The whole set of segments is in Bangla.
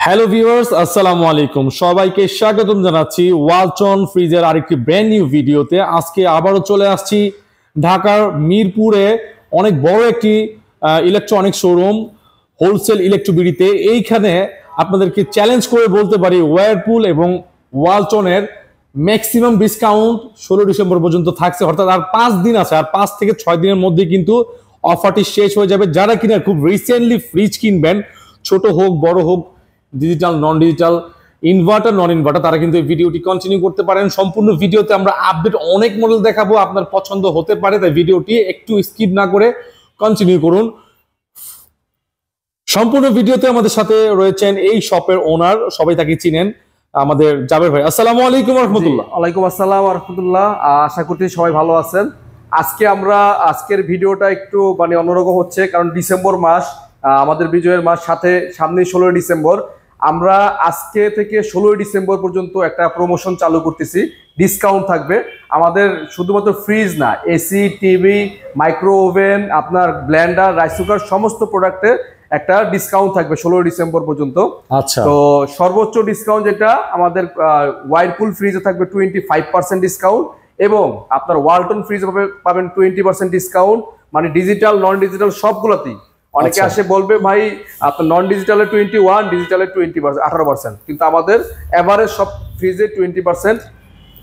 হ্যালো ভিউয়ার্স, আসসালামু আলাইকুম। সবাইকে স্বাগতম জানাচ্ছি ওয়ালটন ফ্রিজের আরেকটি ব্র্যান্ড নিউ ভিডিওতে। আজকে আবারও চলে আসছি ঢাকার মিরপুরে অনেক বড় একটি ইলেকট্রনিক শোরুম হোলসেল ইলেকট্রোবিডিতে। এইখানে আপনাদেরকে চ্যালেঞ্জ করে বলতে পারি ওয়ারপুল এবং ওয়ালটনের ম্যাক্সিমাম ডিসকাউন্ট 16 ডিসেম্বর পর্যন্ত থাকছে, অর্থাৎ আর 5 দিন আছে। আর 5 থেকে 6 দিনের মধ্যে কিন্তু অফারটি শেষ হয়ে যাবে। যারা কিনা খুব রিসেন্টলি ফ্রিজ কিনবেন, ছোট হোক বড় হোক, ডিজিটাল নন ডিজিটাল, ইনভার্টার নন ইনভার্টার, তারা কিন্তু এই ভিডিওটি কন্টিনিউ করতে পারেন। সম্পূর্ণ ভিডিওতে আমরা আপডেট অনেক মডেল দেখাবো, আপনার পছন্দ হতে পারে, তাই ভিডিওটি একটু স্কিপ না করে কন্টিনিউ করুন। সম্পূর্ণ ভিডিওতে আমাদের সাথে রয়েছেন এই শপের ওনার, সবাই তাকে চিনেন, আমাদের জাবের ভাই। আসসালামু আলাইকুম ওয়া রাহমাতুল্লাহ। ওয়ালাইকুম আসসালাম ওয়া রাহমাতুল্লাহ। আশা করছি সবাই ভালো আছেন। আজকের ভিডিওটা একটু অন্যরকম হচ্ছে, কারণ ডিসেম্বর মাস, আমাদের বিজয়ের মাস, সাথে সামনে 16 ডিসেম্বর। আমরা আজকে থেকে 16 ডিসেম্বর পর্যন্ত একটা প্রমোশন চালু করতেছি, ডিসকাউন্ট থাকবে আমাদের। শুধুমাত্র ফ্রিজ না, এসি, টিভি, মাইক্রো ওভেন, আপনার ব্লেন্ডার, রাইস কুকার, সমস্ত প্রোডাক্টে একটা ডিসকাউন্ট থাকবে 16 ডিসেম্বর পর্যন্ত। আচ্ছা, তো সর্বোচ্চ ডিসকাউন্ট যেটা আমাদের ওয়ারপুল ফ্রিজে থাকবে 25% ডিসকাউন্ট, এবং আপনার ওয়ালটন ফ্রিজ পাবেন 20% ডিসকাউন্ট, মানে ডিজিটাল নন ডিজিটাল সবগুলোতেই। অনেকে আসে বলবে ভাই আপনার নন ডিজিটালে 21, ডিজিটালে 20%, 18%, কিন্তু আমাদের এভারেজ সব ফ্রিজে 20%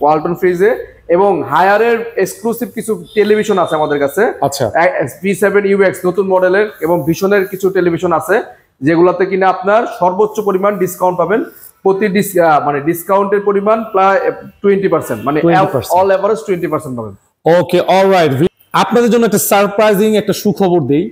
ওয়ালটন ফ্রিজে। এবং হায়ারের এক্সক্লুসিভ কিছু টেলিভিশন আছে আমাদের কাছে। আচ্ছা, P7UX নতুন মডেলের এবং ভিশনের কিছু টেলিভিশন আছে, যেগুলোতে কিনা আপনার সর্বোচ্চ পরিমাণ ডিসকাউন্ট পাবেন। প্রতি ডিসকাউন্টের পরিমাণ প্রায় 20%, মানে অল এভারেজ 20% পাবেন। ওকে, অলরাইট। আপনাদের জন্য একটা সারপ্রাইজিং একটা সুখবর দেই।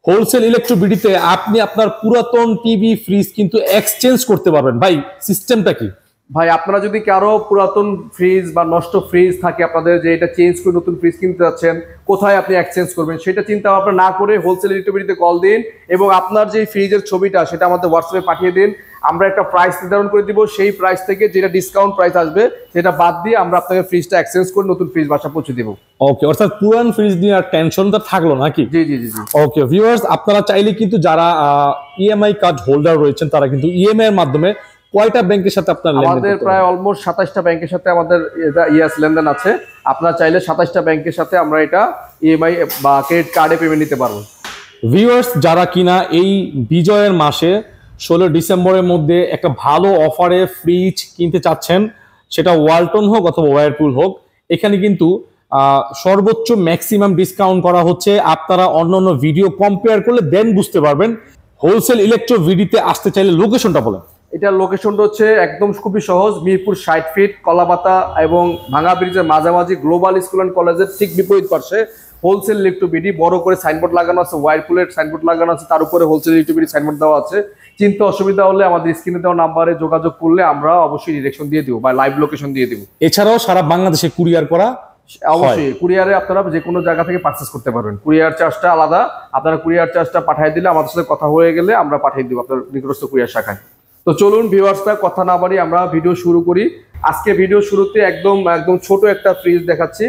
হোলসেল ইলেকট্রোবিডিতে আপনি আপনার পুরাতন টিভি, ফ্রিজ কিন্তু এক্সচেঞ্জ করতে পারবেন। ভাই, সিস্টেমটা কি? ভাই, আপনারা যদি কারো পুরাতন ফ্রিজ বা নষ্ট ফ্রিজ থাকে আপনাদের, যে এটা চেঞ্জ করে নতুন ফ্রিজ কিনতে যাচ্ছেন, কোথায় আপনি এক্সচেঞ্জ করবেন সেটা চিন্তা ভাবনা না করে হোলসেল ইলেকট্রোবিডিতে কল দিন, এবং আপনার যে ফ্রিজের ছবিটা সেটা আমাদের হোয়াটসঅ্যাপে পাঠিয়ে দিন। আমরা একটা প্রাইস নির্ধারণ করে দিব, সেই প্রাইস থেকে যেটা ডিসকাউন্ট প্রাইস আসবে সেটা বাদ দিয়ে আমরা আপনাকে ফ্রিজটা এক্সচেঞ্জ করে নতুন ফ্রিজ বাসা পৌঁছে দিব। ওকে, অর্থাৎ পুরান ফ্রিজ নিয়ে আর টেনশনটা থাকলো নাকি? জি জি জি জি। ওকে ভিউয়ার্স, আপনারা চাইলে কিন্তু যারা ইএমআই কার্ড হোল্ডার রয়েছেন, তারা কিন্তু ইএমআই এর মাধ্যমে কয়টা ব্যাংকের সাথে আপনার আমাদের প্রায় অলমোস্ট 27টা ব্যাংকের সাথে আমাদের লেনদেন আছে। আপনারা চাইলে 27টা ব্যাংকের সাথে আমরা এটা ইএমআই বা ক্রেডিট কার্ডে পেমেন্ট নিতে পারবো। ভিউয়ার্স, যারা কিনা এই বিজয়ের মাসে 16 ডিসেম্বরের মধ্যে একটা ভালো অফারে ফ্রিজ কিনতে চাচ্ছেন, সেটা ওয়ালটন হোক অথবা ওয়ারপুল হোক, এখানে কিন্তু সর্বোচ্চ ম্যাক্সিমাম ডিসকাউন্ট করা হচ্ছে। আপনারা অন্যান্য ভিডিও কম্পেয়ার করলে দেন বুঝতে পারবেন। হোলসেল ইলেকট্রোবিডিতে আসতে চাইলে লোকেশনটা বলেন। এটার লোকেশনটা হচ্ছে একদম খুবই সহজ, মিরপুর 60 ফিট, কলাপাতা এবং ভাঙা ব্রিজের মাঝামাঝি, গ্লোবাল স্কুল অ্যান্ড কলেজের ঠিক বিপরীত পাশে হোলসেল ইলেকট্রোবিডি। বড় করে সাইনবোর্ড লাগানো আছে, ওয়ারপুলের সাইনবোর্ড লাগানো আছে, তার উপরে হোলসেল ইলেকট্রোবিডি সাইনবোর্ড দেওয়া আছে। চিন্তা অসুবিধা হলে আমাদের স্ক্রিনে দেওয়া নাম্বারে যোগাযোগ করলে আমরা অবশ্যই ডিরেকশন দিয়ে দিব বা লাইভ লোকেশন দিয়ে দিব। এছাড়াও সারা বাংলাদেশে কুরিয়ার করা, অবশ্যই কুরিয়ারে আপনারা যে কোনো জায়গা থেকে পারচেস করতে পারবেন। কুরিয়ার চার্জটা আলাদা, আপনারা কুরিয়ার চার্জটা পাঠিয়ে দিলে, আমাদের সাথে কথা হয়ে গেলে আমরা পাঠিয়ে দিব আপনার নিকটস্থ কুরিয়ার শাখায়। তো চলুন ভিউয়ার্সরা, কথা না বাড়ি আমরা ভিডিও শুরু করি। আজকে ভিডিও শুরুতে একদম ছোট একটা ফ্রিজ দেখাচ্ছি,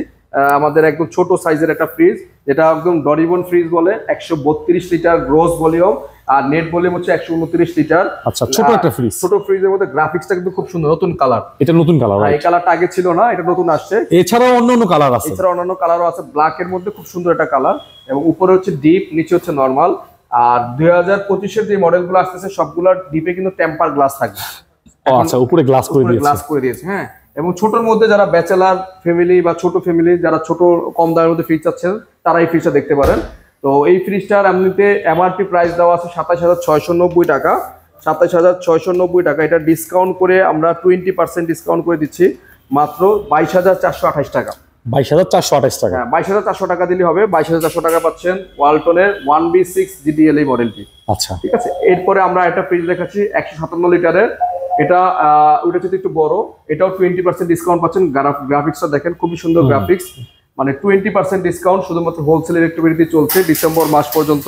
আমাদের একদম ছোট সাইজের একটা ফ্রিজ, যেটা একদম ডরিবন ফ্রিজ বলে। 132 লিটার গ্রোস ভলিউম, আর নেট ভলিউম হচ্ছে 129 লিটার। আচ্ছা, ছোট একটা ফ্রিজ। ছোট ফ্রিজের মধ্যে গ্রাফিক্সটা কিন্তু খুব সুন্দর, নতুন কালার। এটা নতুন কালার, এই কালারটা আগে ছিল না, এটা নতুন আসছে। এছাড়াও অন্যান্য কালার আছে, অন্যান্য কালারও আছে। ব্ল্যাক এর মধ্যে খুব সুন্দর একটা কালার, এবং উপরে হচ্ছে ডিপ, নিচে হচ্ছে নরমাল। আর 2025-এর যে মডেলগুলো আসতেছে সবগুলোর ডিপে কিন্তু টেম্পার গ্লাস থাকবে। আচ্ছা, উপরে গ্লাস করে দিয়েছে। হ্যাঁ, এবং ছোটর মধ্যে যারা ব্যাচেলার ফ্যামিলি বা ছোট ফ্যামিলি, যারা ছোট কম দামের মধ্যে ফ্রিজ চাচ্ছেন, তারা এই ফ্রিজটা দেখতে পারেন। তো এই ফ্রিজটার এমনিতে এমআরপি প্রাইস দেওয়া আছে 27,690 টাকা। 27,690 টাকা। এটা ডিসকাউন্ট করে আমরা 20% ডিসকাউন্ট করে দিচ্ছি মাত্র 22,428 টাকা। 22,428 টাকা। হ্যাঁ, 22,400 টাকা দিলে হবে। 22,400 টাকা পাচ্ছেন ওয়ালটনের 1B6 GDL এই মডেলটি। আচ্ছা, ঠিক আছে। এরপরে আমরা একটা ফ্রিজ দেখাচ্ছি 157 লিটারের। এটা ওইটা হচ্ছে একটু বড়, এটাও 20% ডিসকাউন্ট পাচ্ছেন। গ্রাফিক্সটা দেখেন, খুবই সুন্দর গ্রাফিক্স, মানে 20% ডিসকাউন্ট শুধুমাত্র হোলসেল ইলেকট্রোবিডিতে চলছে ডিসেম্বর মাস পর্যন্ত।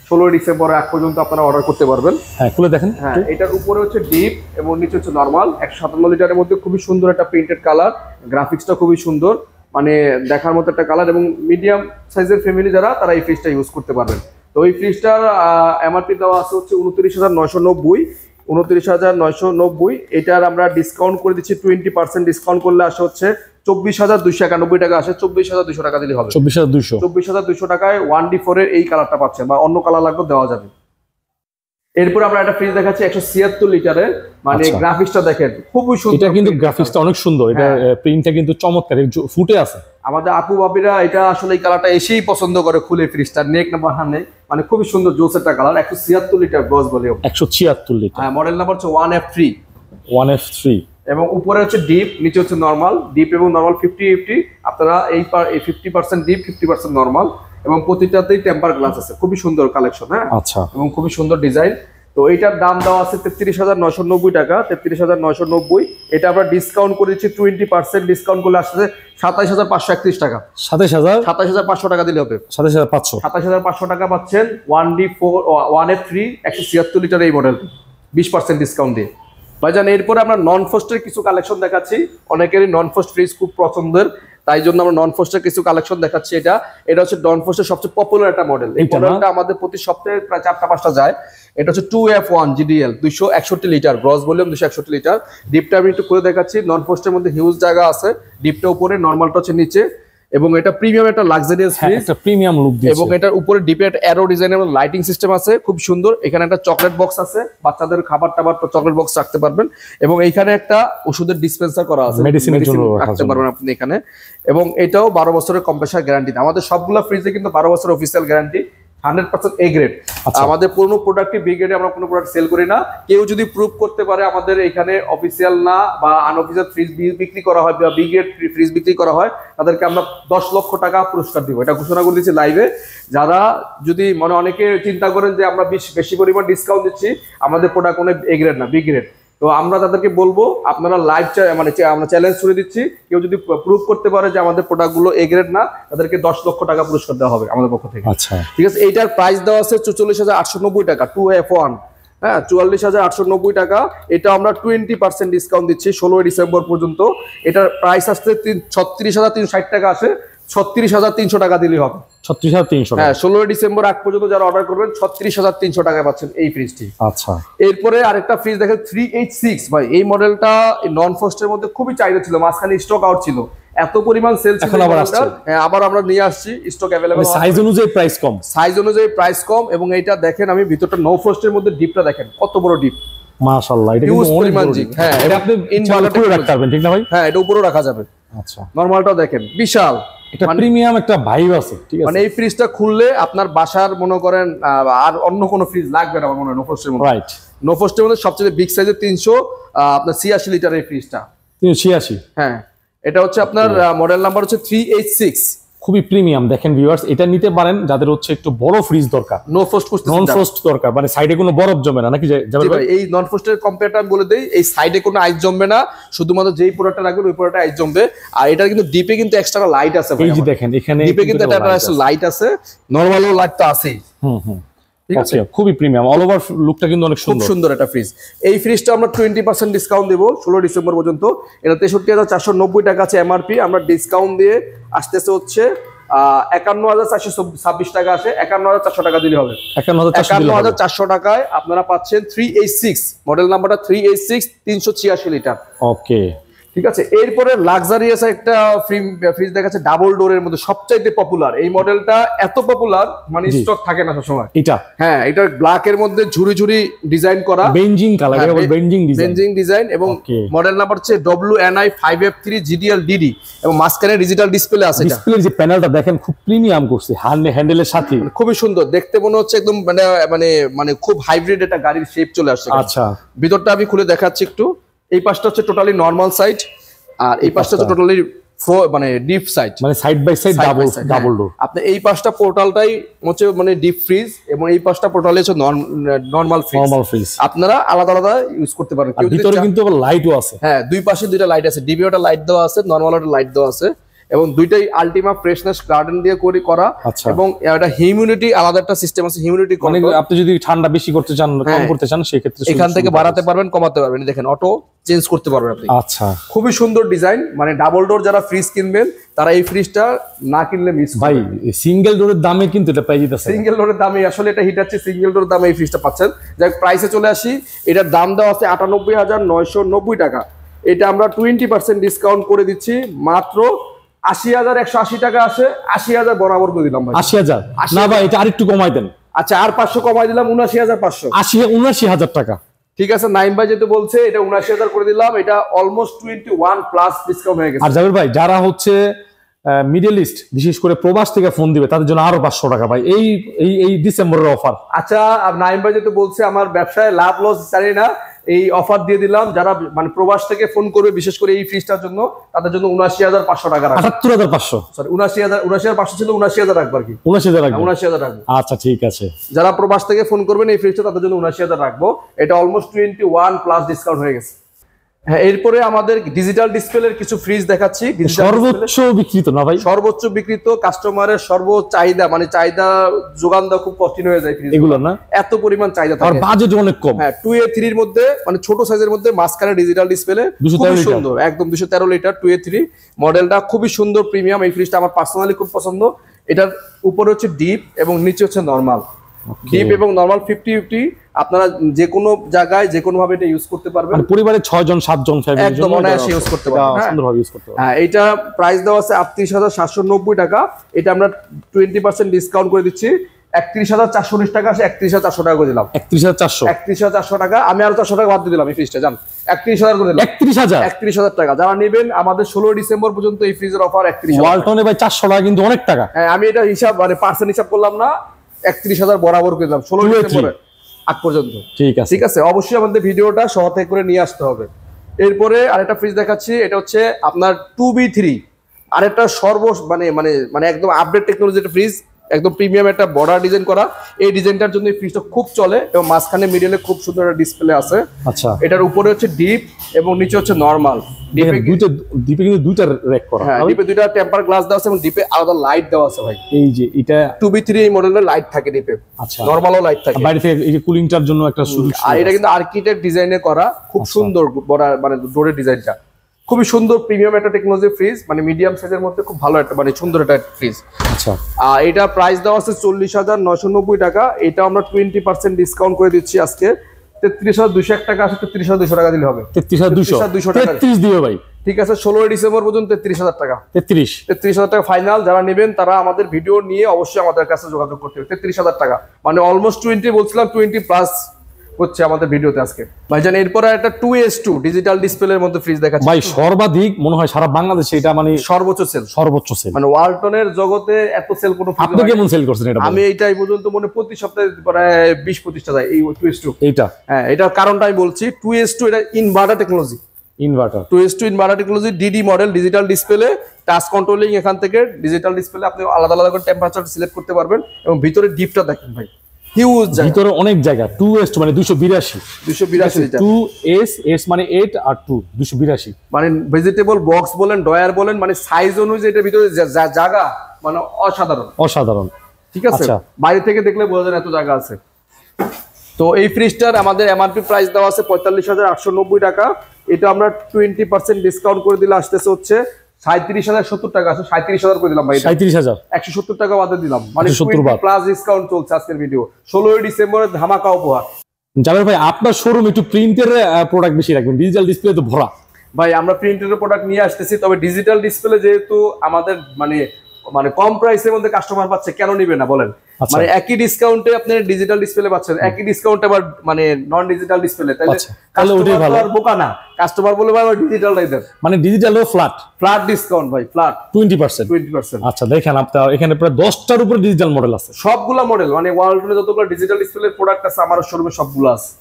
16 ডিসেম্বর আগ পর্যন্ত আপনারা অর্ডার করতে পারবেন। হ্যাঁ, খুলে দেখেন। হ্যাঁ, এটার উপরে হচ্ছে ডিপ এবং নিচে হচ্ছে নরমাল। 157 লিটারের মধ্যে খুবই সুন্দর একটা প্রিন্টেড কালার, গ্রাফিক্সটা খুবই সুন্দর, মানে দেখার মতো একটা কালার। এবং মিডিয়াম সাইজের ফ্যামিলি যারা, তারা এই ফ্রিজটা ইউজ করতে পারবেন। তো এই ফ্রিজটার এমআরপি দেওয়া আছে হচ্ছে 29,990। 29,990। এটার আমরা ডিসকাউন্ট করে দিচ্ছি 20% ডিসকাউন্ট করলে আসে হচ্ছে 24,291 টাকা আসে, 24,200 টাকা দিলে হবে। 24,200 টাকায় 1D4 এর এই কালারটা পাচ্ছেন, বা অন্য কালার লাগবে দেওয়া যাবে। এরপর আমরা একটা ফ্রিজ দেখাচ্ছি 176 লিটারের, মানে গ্রাফিক্সটা দেখেন খুবই সুন্দর। এটা কিন্তু গ্রাফিক্সটা অনেক সুন্দর, এটা প্রিন্টটা কিন্তু চমৎকার, ফুটে আছে। আমাদের আপু বাবিরা এটা আসলে এই কালারটা এসেই পছন্দ করে, খুলে ফ্রিজটা নেক না বাহানে, মানে খুবই সুন্দর জোস একটা colour. 176 litre gross volume, 176 litre. হ্যাঁ, মডেল নাম্বার হচ্ছে 1F3 এবং উপরে হচ্ছে ডিপ, নিচে হচ্ছে নরমাল। ডিপ এবং নরমাল 50-50, আপনারা এই 50% ডিপ 50% নরমাল, এবং প্রতিটাতেই টেম্পার গ্লাস আছে। খুবই সুন্দর কালেকশন, হ্যাঁ আচ্ছা, এবং খুবই সুন্দর ডিজাইন। তো এইটার দাম দেওয়া আছে 33,990 টাকা, 33,990। এটা আমরা ডিসকাউন্ট করে দিচ্ছি 20% ডিসকাউন্ট করলে আসছে 27,531 টাকা। 27,500 টাকা দিলে হবে। 27,500 টাকা পাচ্ছেন 1F3 176 লিটার এই মডেল, 20% ডিসকাউন্ট দিয়ে। ভাইজান এরপরে আমরা নন ফ্রস্টের কিছু কালেকশন দেখাচ্ছি। অনেকেরই নন ফ্রস্ট ফ্রিজ খুব পছন্দের, তাই জন্য আমরা নন ফ্রস্টের কিছু কালেকশন দেখাচ্ছি। এটা হচ্ছে নন ফ্রস্টের সবচেয়ে পপুলার একটা মডেল। এই মডেলটা আমাদের প্রতি সপ্তাহে প্রায় 4টা-5টা যায়। এটা হচ্ছে 2F1 GDL 261 litre, gross volume 261 litre. ডিপটা আমি একটু খুলে দেখাচ্ছি। নন ফ্রস্টের মধ্যে হিউজ জায়গা আছে, ডিপটা উপরে, নরমালটা হচ্ছে নিচে, এবং এটা প্রিমিয়াম একটা লাক্সারিয়াস ফ্রিজ, একটা প্রিমিয়াম লুক দিয়েছে। এবং এটার উপরে ডিপে একটা অ্যারো ডিজাইনের লাইটিং সিস্টেম আছে, খুব সুন্দর। এখানে একটা চকলেট বক্স আছে, বাচ্চাদের খাবার টাবার চকলেট বক্স রাখতে পারবেন, এবং এইখানে একটা ওষুধের ডিসপেন্সার করা আছে, মেডিসিনের জন্য রাখতে পারবেন আপনি এখানে। এবং এটাও 12 বছরের কম্প্রেসার গ্যারান্টি। আমাদের সবগুলো ফ্রিজে কিন্তু 12 বছর অফিসিয়াল গ্যারান্টি, 100% A গ্রেড। আমাদের কোনো প্রোডাক্টই B গ্রেডে আমরা কোনো প্রোডাক্ট সেল করি না। কেউ যদি প্রুভ করতে পারে আমাদের এখানে অফিসিয়াল না বা আনঅফিসিয়াল ফ্রিজ বিক্রি করা হয় বা B গ্রেড ফ্রিজ বিক্রি করা হয়, তাদেরকে আমরা 10 লক্ষ টাকা পুরস্কার দিব। এটা ঘোষণা করে দিচ্ছি লাইভে। যারা যদি অনেকে চিন্তা করেন যে আমরা বেশি পরিমাণ ডিসকাউন্ট দিচ্ছি, আমাদের প্রোডাক্ট কোনো A গ্রেড না, B গ্রেড। তো আমরা তাদেরকে বলবো, আপনারা লাইভ আমরা চ্যালেঞ্জ করে দিচ্ছি, কেউ যদি প্রুভ করতে পারে যে আমাদের প্রোডাক্টগুলো A গ্রেড না, তাদেরকে 10 লক্ষ টাকা পুরস্কার দেওয়া হবে আমাদের পক্ষ থেকে। আচ্ছা, ঠিক আছে। এইটার প্রাইস দেওয়া আছে 44,890 টাকা, 2F1, হ্যাঁ 44,890 টাকা। এটা আমরা 20% ডিসকাউন্ট দিচ্ছি 16 ডিসেম্বর পর্যন্ত। এটার প্রাইস আসছে 36,360 টাকা, আসে 36,300 টাকা দিলেই হবে। 36,300, হ্যাঁ 16 ডিসেম্বর আগ পর্যন্ত যারা অর্ডার করবেন 36,300 টাকায় পাচ্ছেন এই ফ্রিজটি। আচ্ছা, এরপরে আরেকটা ফ্রিজ দেখেন 3H6। ভাই এই মডেলটা নন ফ্রস্টের মধ্যে খুবই চাহিদা ছিল, মাঝখানে স্টক আউট ছিল, এত পরিমাণ সেল ছিল। হ্যাঁ আবার আমরা নিয়ে আসছি, স্টক অ্যাভেলেবল। সাইজ অনুযায়ী প্রাইস কম, এবং এইটা দেখেন আমি ভিতরটা নো ফ্রস্টের মধ্যে ডিপটা দেখেন কত বড় ডিপ, মাশাআল্লাহ। এটা কিন্তু অনেক বড় ডিপ। হ্যাঁ এটা আপনি ইনভার্টারে রাখতে পারবেন, ঠিক না ভাই? হ্যাঁ এটা উপরেও রাখা যাবে। আচ্ছা, নরমালটাও দেখেন বিশাল, এটা প্রিমিয়াম একটা ভাইব আছে। ঠিক আছে, মানে এই ফ্রিজটা খুললে আপনার বাসার মনে করেন আর অন্য কোনো ফ্রিজ লাগবে না আমার মনে হয় নো ফ্রস্টের মধ্যে। রাইট, নো ফ্রস্টের মধ্যে সবচেয়ে বিগ সাইজের 386 লিটারের এই ফ্রিজটা। 386, হ্যাঁ এটা হচ্ছে আপনার মডেল নাম্বার হচ্ছে 3H6, খুবই প্রিমিয়াম। দেখেন ভিউয়ার্স, এটা নিতে পারেন যাদের হচ্ছে একটু বড় ফ্রিজ দরকার, নন ফ্রস্ট দরকার, মানে সাইডে কোনো বরফ জমে না, নাকি যাবে ভাই? এই নন ফ্রস্টের কম্পেয়ারটা আমি বলে দেই, এই সাইডে কোনো আইস জমবে না, শুধুমাত্র যেই প্রোডাক্টটা রাখবেন ওই প্রোডাক্টে আইস জমবে। আর এটা কিন্তু ডিপে কিন্তু এক্সট্রা লাইট আছে, এই যে দেখেন এখানে ডিপে কিন্তু একটা লাইট আছে, নরমালও লাইট তো আছেই। ঠিক আছে, খুবই প্রিমিয়াম, অল ওভার লুকটা কিন্তু অনেক খুব সুন্দর একটা ফ্রিজ। এই ফ্রিজটা আমরা 20% ডিসকাউন্ট দেবো 16 ডিসেম্বর পর্যন্ত। এটা 63,490 টাকা আছে এমআরপি, আমরা ডিসকাউন্ট দিয়ে আসতেছে হচ্ছে 51,426 টাকা, আসে 51,400 টাকা দিলে হবে। 51,400 টাকায় আপনারা পাচ্ছেন 3H6, মডেল নাম্বারটা 3H6, 386 লিটার। ওকে, ঠিক আছে। এরপরে লাক্সারিয়াস একটা ফ্রিজ দেখাচ্ছে ডাবল ডোরের মধ্যে, সবচাইতে পপুলার। এই মডেলটা এত পপুলার মানে স্টক থাকে না সবসময়। এটা হ্যাঁ এটা ব্ল্যাক এর মধ্যে ঝুরি ঝুরি ডিজাইন করা, বেঞ্জিং কালার, বেঞ্জিং ডিজাইন, এবং মডেল নাম্বার হচ্ছে WNI 5F3 GDL DD, এবং মাঝখানে ডিজিটাল ডিসপ্লে আছে। ডিসপ্লের যে প্যানেলটা দেখেন খুব প্রিমিয়াম করছে, হ্যান্ডেলের সাথে খুবই সুন্দর দেখতে, মনে হচ্ছে একদম মানে খুব হাইব্রিড একটা গাড়ির শেপ চলে আসছে। আচ্ছা, ভিতরটা আমি খুলে দেখাচ্ছি একটু। এই পাশটা হচ্ছে টোটালি নরমাল সাইড, আর এই পাশটা হচ্ছে টোটালি মানে ডিপ সাইড, মানে side by side double door. আপনি এই পাশটা পোর্টালটাই হচ্ছে মানে ডিপ ফ্রিজ, এবং এই পাশটা পোর্টালে হচ্ছে নরমাল ফ্রিজ। আপনারা আলাদা আলাদা ইউজ করতে পারেন। ভিতরে কিন্তু লাইটও আছে, হ্যাঁ দুই পাশে দুইটা লাইট আছে, ডিবিওটা লাইট দেওয়া আছে, নরমাল লাইট দেওয়া আছে, এবং দুইটাই আলটিমা ফ্রেশনেস গার্ডেন দিয়ে করা, এবং এটা হিউমিডিটি আলাদা একটা সিস্টেম আছে, হিউমিডিটি কন্ট্রোল। আপনি যদি ঠান্ডা বেশি করতে চান, কম করতে চান, সেই ক্ষেত্রে এখান থেকে বাড়াতে পারবেন, কমাতে পারবেন। দেখেন অটো চেঞ্জ করতে পারবেন আপনি। আচ্ছা, খুবই সুন্দর ডিজাইন। মানে ডাবল ডোর যারা ফ্রিজ কিনবেন তারা এই ফ্রিজটা না কিনলে মিস। ভাই সিঙ্গেল ডোরের দামে কিন্তু এটা পেয়ে যেতেছে, সিঙ্গেল ডোরের দামে আসলে এটা হিট আছে, সিঙ্গেল ডোরের দামে এই ফ্রিজটা পাচ্ছেন। যাই প্রাইসে চলে আসি, এটার দাম দেওয়া আছে ৯৮,৯৯০ টাকা। এটা আমরা 20% ডিসকাউন্ট করে দিচ্ছি, মাত্র ৮০,১৮০ টাকা আসে, ৮০,০০০ বরাবর করে দিলাম ভাই। ৮০,০০০ না ভাই, এটা আরেকটু কমাই দেন। আচ্ছা, আর ৫০০ কমাই দিলাম, ৭৯,৫০০। ৭৯,০০০ টাকা। ঠিক আছে, নাইম ভাই যেহেতু বলছে এটা ৭৯,০০০ করে দিলাম, এটা অলমোস্ট 21 প্লাস ডিসকাউন্ট হয়ে গেছে। আর জাবের ভাই, যারা হচ্ছে মিডল ইস্ট, বিশেষ করে প্রবাস থেকে ফোন দিবে, তাদের জন্য আরো ৫০০ টাকা ভাই, এই ডিসেম্বরের অফার। আচ্ছা, নাইম ভাই যেহেতু বলছে আমার ব্যবসায় লাভ লস জানি না, এই অফার দিয়ে দিলাম। যারা মানে প্রবাস থেকে ফোন করবে বিশেষ করে এই ফ্রিজটার জন্য, তাদের জন্য ৭৯,৫০০ টাকা রাখবো। ৭৮,৫০০, সরি ৭৯,৫০০ ছিল, ৭৯,০০০ রাখবো আর কি। ৭৯,০০০ রাখবো, ৭৯,০০০ রাখবো। আচ্ছা ঠিক আছে। যারা প্রবাস থেকে ফোন করবেন এই ফ্রিজটা, তাদের জন্য ৭৯,০০০ রাখবো। এটা অলমোস্ট 21 প্লাস ডিসকাউন্ট হয়ে গেছে। হ্যাঁ, এরপরে আমাদের ডিজিটাল ডিসপ্লের কিছু ফ্রিজ দেখাচ্ছি। সর্বোচ্চ বিক্রিত না ভাই? সর্বোচ্চ বিক্রিত, কাস্টমারের চাহিদা, মানে চাহিদা যোগান দেওয়া খুব কঠিন হয়ে যায় এগুলো না, এত পরিমাণ চাহিদা থাকে। আর বাজেট অনেক কম। হ্যাঁ, 2A3 এর মধ্যে, মানে ছোট সাইজের মধ্যে মাঝখানে ডিজিটাল ডিসপ্লে, খুব সুন্দর, একদম 213 লিটার 2A3 মডেলটা, খুবই সুন্দর প্রিমিয়াম। এই ফ্রিজটা আমার পার্সোনালি খুব পছন্দ। এটার উপরে হচ্ছে ডিপ এবং নিচে হচ্ছে নরমাল। ডিপ এবং নরমাল 50-50, আপনারা যে কোনো জায়গায় যে কোনো ভাবে এটা ইউজ করতে পারবেন। পরিবারে 6 জন 7 জন ফ্যামিলি একদম অনায়াসে ইউজ করতে পারবেন, সুন্দরভাবে ইউজ করতে পারবেন। হ্যাঁ, এটা প্রাইস দেওয়া আছে ৩৮,৭৯০ টাকা। এটা আমরা 20% ডিসকাউন্ট করে দিচ্ছি, ৩১,৪১৯ টাকা আসে, ৩১,৪০০ টাকা করে দিলাম। ৩১,৪০০ টাকা। আমি আরো ৪০০ টাকা বাদ দিয়ে দিলাম এই ফ্রিজটা, জান ৩১,০০০ করে দিলাম। ৩১,০০০ টাকা। যারা নেবেন আমাদের ১৬ ডিসেম্বর পর্যন্ত এই ফ্রিজের অফার ৩১,০০০। ওয়ালটনে ভাই 400 টাকা কিন্তু অনেক টাকা। হ্যাঁ, আমি এটা হিসাব মানে পার্সেন্ট হিসাব করলাম না, ৩১,০০০ বরাবর করে দিলাম ১৬ ডিসেম্বর আগ পর্যন্ত। ঠিক আছে, অবশ্যই আমাদের ভিডিওটা সহজে করে নিয়ে আসতে হবে। এরপরে আরেকটা ফ্রিজ দেখাচ্ছি, এটা হচ্ছে আপনার 2B3, আরেকটা মানে একদম আপডেট টেকনোলজির ফ্রিজ, একদম প্রিমিয়াম একটা বর্ডার ডিজাইন করা। এই ডিজাইনটার জন্য এই ফ্রিজটা খুব চলে, এবং মাঝখানে মিডলে খুব সুন্দর একটা ডিসপ্লে আছে। আচ্ছা, এটার উপরে হচ্ছে ডিপ এবং নিচে হচ্ছে নরমাল। ডিপে কিন্তু দুইটা র‍্যাক করা। হ্যাঁ, ডিপে দুইটা টেম্পার গ্লাস দেওয়া আছে এবং ডিপে আলাদা লাইট দেওয়া আছে ভাই। এই যে এটা 2B3 এই মডেলের লাইট থাকে ডিপে। আচ্ছা, নরমালও লাইট থাকে। বাইরে থেকে এই যে কুলিংটার জন্য একটা সুযোগ। আর এটা কিন্তু আর্কিটেক্ট ডিজাইনে করা, খুব সুন্দর মানে ডোরের ডিজাইনটা খুবই সুন্দর, প্রিমিয়াম একটা টেকনোলজি ফ্রিজ, মানে মিডিয়াম সাইজের মধ্যে খুব ভালো একটা মানে সুন্দর একটা ফ্রিজ। আচ্ছা, আর এটা প্রাইস দেওয়া আছে ৪০,৯৯০ টাকা। এটা আমরা 20% ডিসকাউন্ট করে দিচ্ছি আজকে, ৩৩,২০০ টাকা আসে, ৩৩,২০০ টাকা দিলে হবে। ৩৩,২০০ টাকা 33 দিও ভাই। ঠিক আছে, ১৬ ডিসেম্বর পর্যন্ত ৩৩,০০০ টাকা। ৩৩,০০০ টাকা ফাইনাল। যারা নেবেন তারা আমাদের ভিডিও নিয়ে অবশ্যই আমাদের কাছে যোগাযোগ করতে হবে। ৩৩,০০০ টাকা মানে অলমোস্ট 20 বলছিলাম, 20 প্লাস হচ্ছে আমাদের ভিডিওতে আজকে ভাইজান। এরপরে একটা 2S2 ডিজিটাল ডিসপ্লের মধ্যে ফ্রিজ দেখাচ্ছি ভাই, সর্বাধিক মনে হয় সারা বাংলাদেশে এটা মানে সর্বোচ্চ সেল, মানে ওয়ালটনের জগতে এত সেল কোনো। আপনি কেমন সেল করছেন এটা? আমি এইটাই পর্যন্ত মানে প্রতি সপ্তাহে প্রায় 20-25টা যায় এই 2S2। এইটা হ্যাঁ, এটার কারণটা আমি বলছি। 2S2 এটা inverter technology, 2S2 inverter technology, DD model, digital display, touch controlling. এখান থেকে ডিজিটাল ডিসপ্লে আপনি আলাদা আলাদা করে টেম্পারেচার সিলেক্ট করতে পারবেন, এবং ভিতরে ডিপটা দেখেন ভাই, হিউজ জায়গা, ভিতরে অনেক জায়গা। 2S2 মানে 282 লিটার, 2S মানে 8 আর 2 282, মানে ভেজিটেবল বক্স বলেন, ডয়ার বলেন, মানে সাইজ অনুযায়ী এটার ভিতরে জায়গা মানে অসাধারণ। ঠিক আছে, বাইরে থেকে দেখলে বোঝা যায় এত জায়গা আছে। তো এই ফ্রিজটার আমাদের এমআরপি প্রাইস দেওয়া আছে ৪৫,৮৯০ টাকা। এটা আমরা 20% ডিসকাউন্ট করে দিলে আসতেছে হচ্ছে ৩৭,০৭০ টাকা আছে, ৩৭,০০০ করে দিলাম ভাই। ৩৭,১৭০ টাকা বাদে দিলাম, মানে 20 প্লাস ডিসকাউন্ট চলছে আজকের ভিডিও। ১৬ ডিসেম্বরের ধামাকা উপহার। জাবের ভাই, আপনার শোরুম একটু প্রিন্টের প্রোডাক্ট বেশি রাখবেন, ডিজিটাল ডিসপ্লে তো ভরা। ভাই, আমরা প্রিন্টের প্রোডাক্ট নিয়ে আসতেছি, তবে ডিজিটাল ডিসপ্লে যেহেতু আমাদের মানে কম প্রাইসের মধ্যে কাস্টমার পাচ্ছে, কেন নিবে না বলেন? মানে একই ডিসকাউন্টে আপনি ডিজিটাল ডিসপ্লে পাচ্ছেন, একই ডিসকাউন্টে আবার মানে নন ডিজিটাল ডিসপ্লে, তাহলে ওটাই ভালো। আর বোকা না, কাস্টমার বলে ভাই ডিজিটালটাই দেন, মানে ডিজিটালও ফ্ল্যাট ডিসকাউন্ট ভাই, ফ্ল্যাট 20%। আচ্ছা, দেখেন আপনার এখানে প্রায় 10টার উপরে ডিজিটাল মডেল আছে, সবগুলা মডেল, মানে ওয়ার্ল্ডে যতগুলো ডিজিটাল ডিসপ্লের প্রোডাক্ট আছে আমার শোরুমে সবগুলো আছে।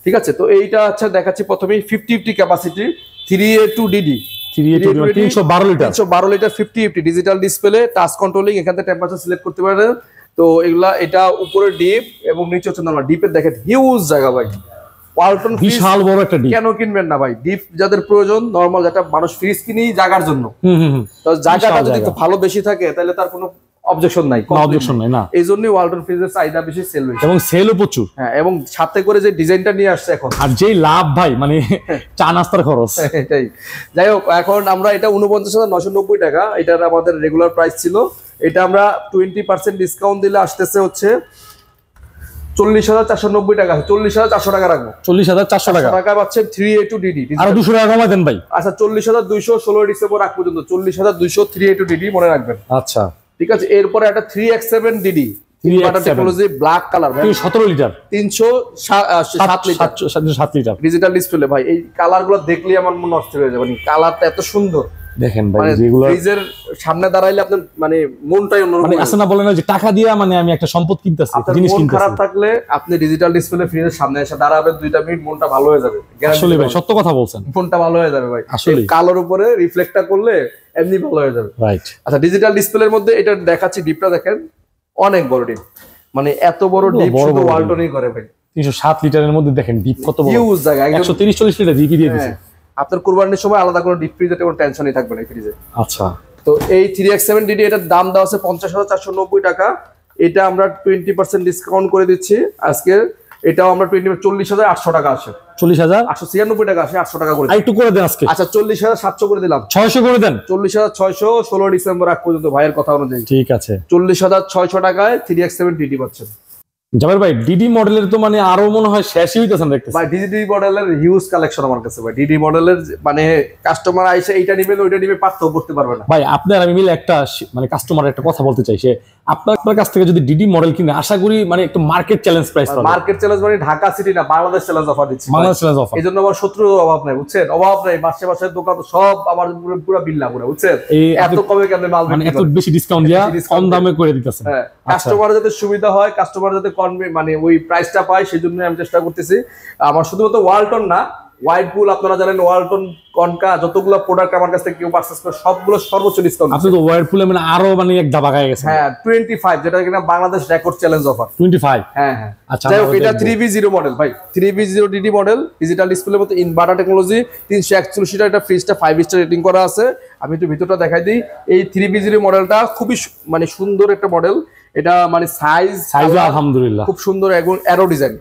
ঠিক আছে, তো এইটা আচ্ছা দেখাচ্ছি প্রথমেই 50-50 capacity 3A2 DD 312 litre 50-50 digital display, touch controlling, এখান থেকে টেম্পারেচার সিলেক্ট করতে পারেন। তো এগুলা, এটা উপরে ডিপ এবং নিচে হচ্ছে নরমাল। ডিপের দেখেন হিউজ জায়গা ভাই, ওয়ালটন বিশাল বড় একটা ডিপ কেন কিনবেন না ভাই? ডিপ যাদের প্রয়োজন, নরমাল যেটা মানুষ ফ্রিজ কিনি জায়গার জন্য, তো জায়গাটা যদি একটু ভালো বেশি থাকে তাহলে তার কোনো অবজেকশন নাই, অবজেকশন নাই না। এই জন্যই ওয়ালটন ফ্রিজের চাহিদা বেশি, সেল বেশি এবং সেলও প্রচুর। হ্যাঁ, এবং সাথে করে যে ডিজাইনটা নিয়ে আসছে এখন, আর যেই লাভ ভাই, মানে চা নাস্তার খরচ। এটাই। যাই হোক, এখন আমরা এটা 49,990 টাকা, এটার আমাদের রেগুলার প্রাইস ছিল। এটা আমরা 20% ডিসকাউন্ট দিলে আসতেছে হচ্ছে 40,490 টাকা, 40,400 টাকা রাখবো। 40,400 টাকা পাচ্ছেন 3A2DD। আরো 200 টাকা কমাই দেন ভাই। আচ্ছা, 40,200 16 ডিসেম্বর আগ পর্যন্ত 40,200 3A2DD মনে রাখবেন। আচ্ছা, ঠিক আছে। এরপরে একটা 3X7DD inverter technology, black colour, 17 litre, 307 litre digital display. ভাই এই কালার গুলো দেখলেই আমার মন অস্থির হয়ে যাবে, মানে কালারটা এত সুন্দর। দেখেন ভাই, যেগুলো ফ্রিজের সামনে দাঁড়াইলে আপনার মানে মনটাই অন্যরকম, মানে আসলে না বলে না যে টাকা দিয়ে মানে আমি একটা সম্পদ কিনতেছি, জিনিস মন কিনতেছি। খারাপ থাকলে আপনি ডিজিটাল ডিসপ্লে ফ্রিজের সামনে এসে দাঁড়াবেন 2 মিনিট, মনটা ভালো হয়ে যাবে। আসলে ভাই সত্য কথা বলছেন, মনটা ভালো হয়ে যাবে ভাই। আসলে কালোর উপরে রিফ্লেক্টটা করলে এমনি ভালো হয়ে যাবে। রাইট। আচ্ছা, ডিজিটাল ডিসপ্লের মধ্যে এটা দেখাচ্ছি, ডিপটা দেখেন, অনেক বড় ডিপ, মানে এত বড় ডিপ শুধু ওয়ালটনই করে ভাই। 307 লিটারের মধ্যে দেখেন ডিপ কত বড়, হিউজ জায়গা, 130-40 লিটার ডিপি দিয়ে দিয়েছে। আপনার কুরবানির সময় আলাদা করে ডিপ ফ্রিজে কোনো টেনশনই থাকবে না ফ্রিজে। আচ্ছা, তো এই 3X7DD এটার দাম দেওয়া আছে 50,490 টাকা। এটা আমরা 20% ডিসকাউন্ট করে দিচ্ছি আজকে। এটাও আমরা 40,800 টাকা আসে, 40,896 টাকা আসে, 800 টাকা করে একটু করে দেন আজকে। আচ্ছা, 40,700 করে দিলাম, 600 করে দেন। 40,600 16 ডিসেম্বর আগ পর্যন্ত ভাইয়ের কথা অনুযায়ী। ঠিক আছে, 40,600 টাকায় 3X7DD পাচ্ছেন। জাবের ভাই, ডিডি মডেলের তো মানে আরো মনে হয় শেষই হইতেছেন দেখতেছি ভাই। ডিডি মডেলের হিউজ কালেকশন আমার কাছে ভাই। ডিডি মডেলের মানে কাস্টমার আইসে এইটা নিবেন ওইটা নিবে পার্থক্য করতে পারবে না ভাই। আপনার আমি মিলে একটা মানে কাস্টমারের একটা কথা বলতে চাই, সে আপনার কাছ থেকে যদি ডিডি মডেল কিনে আশা করি মানে একটু মার্কেট চ্যালেঞ্জ প্রাইস পাবে। মার্কেট চ্যালেঞ্জ মানে ঢাকা সিটি না, বাংলাদেশ চ্যালেঞ্জ অফার দিচ্ছি, বাংলাদেশ চ্যালেঞ্জ অফার। এইজন্য আমার শত্রুর অভাব নাই, বুঝছেন? অভাব নাই, মাসে মাসে দোকান সব আমার পুরো বিল্লা পুরো, বুঝছেন? এত কমে কেন মাল মানে এত বেশি ডিসকাউন্ট দিয়া কম দামে করে দিতেছেন। হ্যাঁ, কাস্টমার যাতে সুবিধা হয়, কাস্টমার যাতে মানে ওই প্রাইসটা পায়, সেজন্য আমি চেষ্টা করতেছি। আমার শুধুমাত্র ওয়ালটন না, ওয়াইডপুল, আপনারা জানেন ওয়ালটন, কনকা, যতগুলো প্রোডাক্ট আমার কাছ থেকে কেউ পারচেজ করে সবগুলো সর্বোচ্চ ডিসকাউন্ট। আপনি তো ওয়াইডপুলে মানে আরো মানে এক ধাপ আগায় গেছেন। হ্যাঁ, 25, যেটা কিনা বাংলাদেশ রেকর্ড চ্যালেঞ্জ অফার 25। হ্যাঁ হ্যাঁ। আচ্ছা, যাই হোক, এটা 3V0 মডেল ভাই, 3V0DD মডেল, ডিজিটাল ডিসপ্লের মতো ইনভার্টার টেকনোলজি, 341 টা। এটা ফ্রিজটা 5 স্টার রেটিং করা আছে। আমি একটু ভিতরটা দেখাই দিই। এই 3V0 মডেলটা খুবই মানে সুন্দর একটা মডেল। এটা মানে সাইজ আলহামদুলিল্লাহ খুব সুন্দর, এবং অ্যারো ডিজাইন,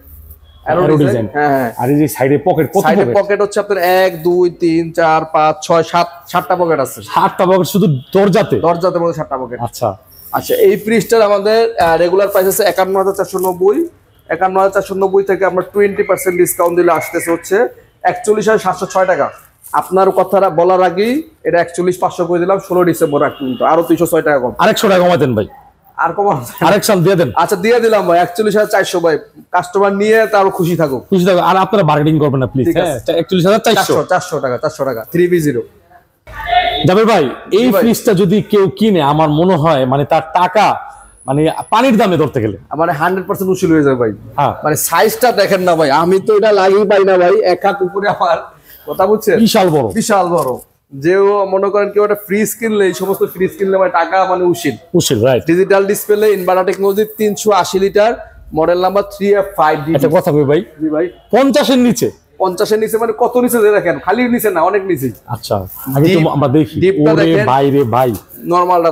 হ্যাঁ। আর এই যে সাইডে পকেট, সাইডে পকেট হচ্ছে আপনার 1 2 3 4 5 6 7টা পকেট আছে। 7টা পকেট শুধু দরজাতে মধ্যে 7টা পকেট। আচ্ছা আচ্ছা, এই ফ্রিজটার আমাদের রেগুলার প্রাইস আছে 51,490। 51,490 থেকে আমরা 20% ডিসকাউন্ট দিলে আসতেছে হচ্ছে 41,706 টাকা। আপনার কথাটা বলার আগেই এটা 41,500 করে দিলাম 16 ডিসেম্বর আগ পর্যন্ত, আরো 206 টাকা কম। 100 টাকা কমাই দেন ভাই, আর কম আরেকশন দিয়ে দেন। আচ্ছা, দিয়ে দিলাম ভাই 41,400 ভাই। কাস্টমার নিয়ে তারও খুশি থাকুক, আর আপনারা বার্গেনিং করবেন না প্লিজ। হ্যাঁ, 41,400 টাকা 3V0। জাবের ভাই, এই ফ্রিজটা যদি কেউ কিনে, আমার মনে হয় মানে তার টাকা মানে পানির দামে ধরতে গেলে মানে 100% উসুল হয়ে যাবে ভাই। হ্যাঁ, মানে সাইজটা দেখেন না ভাই, আমি তো এটা লাগিয়ে পাই না ভাই, এক হাত উপরে আমার, কথা বুঝছেন? বিশাল বড়, বিশাল বড়। যেও মনে করেন কেউ একটা ফ্রিজ কিনলে, এই সমস্ত ফ্রিজ কিনলে ভাই টাকা মানে উসিল। Right. Digital display, inverter technology, 380 litre, model number 3F5DD। একটা কথা কই ভাই, জি ভাই, 50 এর নিচে, 50 এর নিচে মানে কত নিচে দেখেন, খালি নিচে না, অনেক নিচে। আচ্ছা, আগে তো আমরা দেখি ওরে বাইরে ভাই, নরমালটা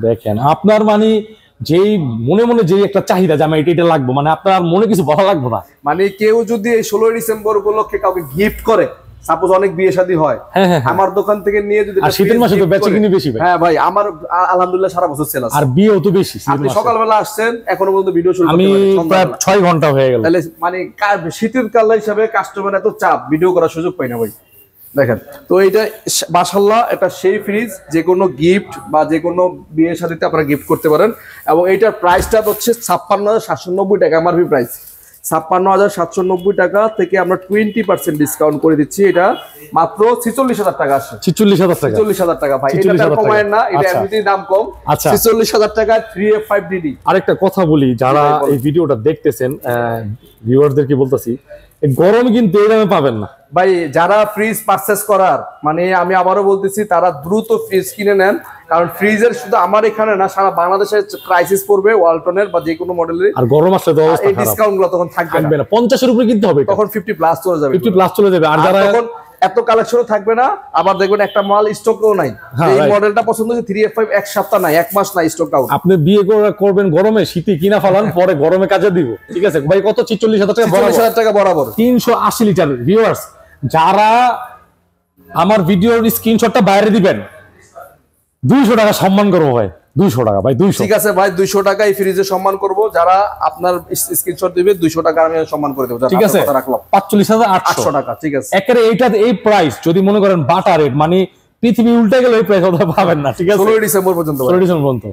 দেখেন আপনার মানে যেই মনে মনে যেই একটা চাহিদা যে আমি এটা লাগবে, মানে আপনার মনে কিছু বলা লাগবে না। মানে কেউ যদি এই 16 ডিসেম্বর উপলক্ষে কাউকে গিফট করে, সাপোজ অনেক বিয়ে শাদী হয়, আমার দোকান থেকে নিয়ে যদি, আর শীতের মাসে তো বেচাকিনি বেশি ভাই। হ্যাঁ ভাই, আমার আলহামদুলিল্লাহ সারা বছর সেল আছে, আর বিয়েও তো বেশি। আপনি সকালবেলা আসছেন, এখনো পর্যন্ত ভিডিও শুরু করতে আমি প্রায় 6 ঘন্টা হয়ে গেল। তাহলে মানে শীতের কাল হিসাবে কাস্টমার এত চাপ, ভিডিও করার সুযোগ পাই না ভাই। দেখেন তো এইটা মাশাআল্লাহ, এটা সেই ফ্রিজ যে কোনো গিফট বা যে কোনো বিয়ে শাদীতে আপনারা গিফট করতে পারেন। এবং এইটার প্রাইসটা হচ্ছে 56,790 টাকা, এমআরপি প্রাইস 56,790 টাকা থেকে আমরা 20% ডিসকাউন্ট করে দিচ্ছি। এটা মাত্র 46,000 টাকা আসে। 46,000 টাকা ভাই, এটা কমায় না, এটা এমনিতেই দাম কম। 46,000 টাকা 3F5DD। আরেকটা কথা বলি, যারা এই ভিডিওটা দেখতেছেন ভিউয়ারদেরকে বলতেছি, গরম কিন্তু এই দামে পাবেন না। ভাই যারা ফ্রিজ পারচেস করার মানে আমি আবারও বলতেছি তারা দ্রুত ফ্রিজ কিনে নেন, কারণ ফ্রিজের শুধু আমার এখানে না সারা বাংলাদেশে ক্রাইসিস পড়বে ওয়ালটনের বা যে কোনো মডেলের, আর গরম আসলে তো অবস্থা এই ডিসকাউন্ট গুলো তখন থাকবে না। 50 এর উপরে কিনতে হবে, তখন 50 প্লাস চলে যাবে, 50 প্লাস চলে যাবে। আর যারা তখন এত কালেকশনও থাকবে না, আবার দেখবেন একটা মাল স্টকও নাই। এই মডেলটা পছন্দ হচ্ছে 3F5 এক সপ্তাহ নাই, এক মাস নাই, স্টক আউট। আপনি বিয়ে করবেন গরমে, শীতে কিনা ফেলান, পরে গরমে কাজে দিব, ঠিক আছে ভাই? কত 46,000 টাকা, 46,000 টাকা বরাবর, 380 লিটার। ভিউয়ার্স যারা আমার ভিডিওর স্ক্রিনশটটা বাইরে দিবেন 200 টাকা সম্মান করবো ভাই, 200 টাকা ভাই, 200। ঠিক আছে ভাই, 200 টাকা এই ফ্রিজে সম্মান করব, যারা আপনার স্ক্রিনশট দিবে 200 টাকা আমি সম্মান করে দেব। ঠিক আছে, 45,800 টাকা। ঠিক আছে, একেবারে এইটা এই প্রাইস যদি মনে করেন বাটা রেট, মানে পৃথিবী উল্টে গেলে এই প্রাইস ওটা পাবেন না। ঠিক আছে, 16 ডিসেম্বর পর্যন্ত। 16 ডিসেম্বর পর্যন্ত।